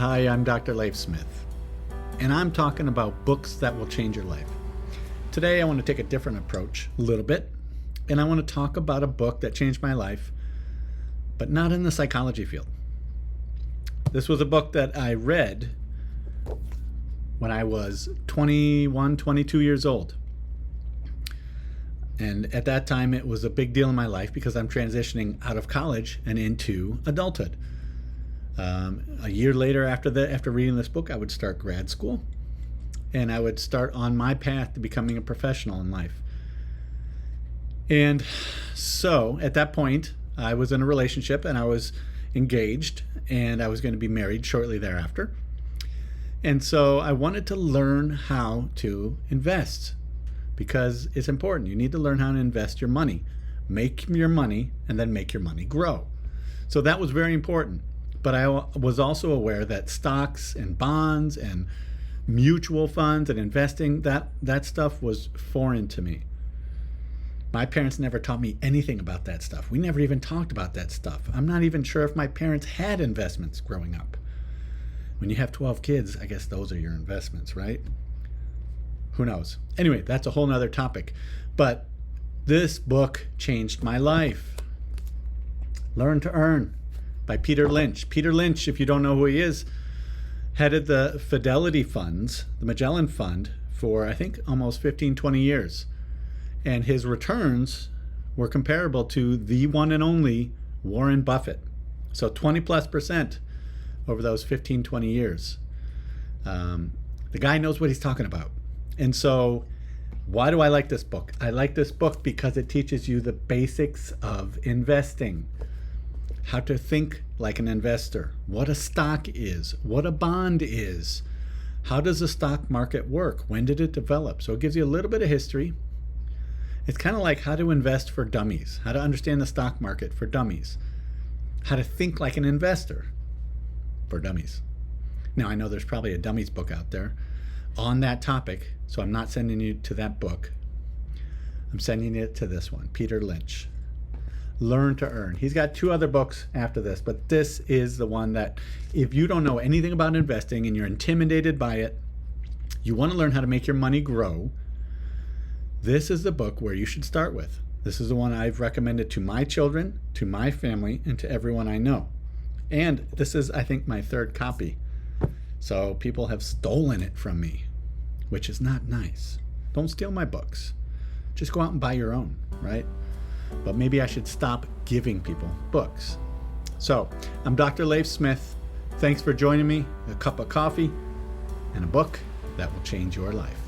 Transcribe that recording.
Hi, I'm Dr. Leif Smith, and I'm talking about books that will change your life. Today, I want to take a different approach, a little bit, and I want to talk about a book that changed my life, but not in the psychology field. This was a book that I read when I was 21, 22 years old. And at that time, it was a big deal in my life because I'm transitioning out of college and into adulthood. A year later after reading this book, I would start grad school, and I would start on my path to becoming a professional in life. And so at that point, I was in a relationship and I was engaged, and I was going to be married shortly thereafter. And so I wanted to learn how to invest because it's important. You need to learn how to invest your money, make your money, and then make your money grow. So that was very important. But I was also aware that stocks and bonds and mutual funds and investing, that stuff was foreign to me. My parents never taught me anything about that stuff. We never even talked about that stuff. I'm not even sure if my parents had investments growing up. When you have 12 kids, I guess those are your investments, right? Who knows? Anyway, that's a whole nother topic. But this book changed my life. Learn to Earn by Peter Lynch. Peter Lynch, if you don't know who he is, headed the Fidelity funds, the Magellan Fund, for I think almost 15, 20 years. And his returns were comparable to the one and only Warren Buffett. So 20+% over those 15, 20 years. The guy knows what he's talking about. And so why do I like this book? I like this book because it teaches you the basics of investing. How to think like an investor, what a stock is, what a bond is, how does the stock market work, when did it develop? So it gives you a little bit of history. It's kind of like how to invest for dummies, how to understand the stock market for dummies, how to think like an investor for dummies. Now, I know there's probably a dummies book out there on that topic, so I'm not sending you to that book. I'm sending it to this one, Peter Lynch. Learn to Earn. He's got 2 other books after this, but this is the one that if you don't know anything about investing and you're intimidated by it, you want to learn how to make your money grow, this is the book where you should start with. This is the one I've recommended to my children, to my family, and to everyone I know. And this is, I think, my 3rd copy. So people have stolen it from me, which is not nice. Don't steal my books. Just go out and buy your own, right? But maybe I should stop giving people books. So I'm Dr. Leif Smith. Thanks for joining me. A cup of coffee and a book that will change your life.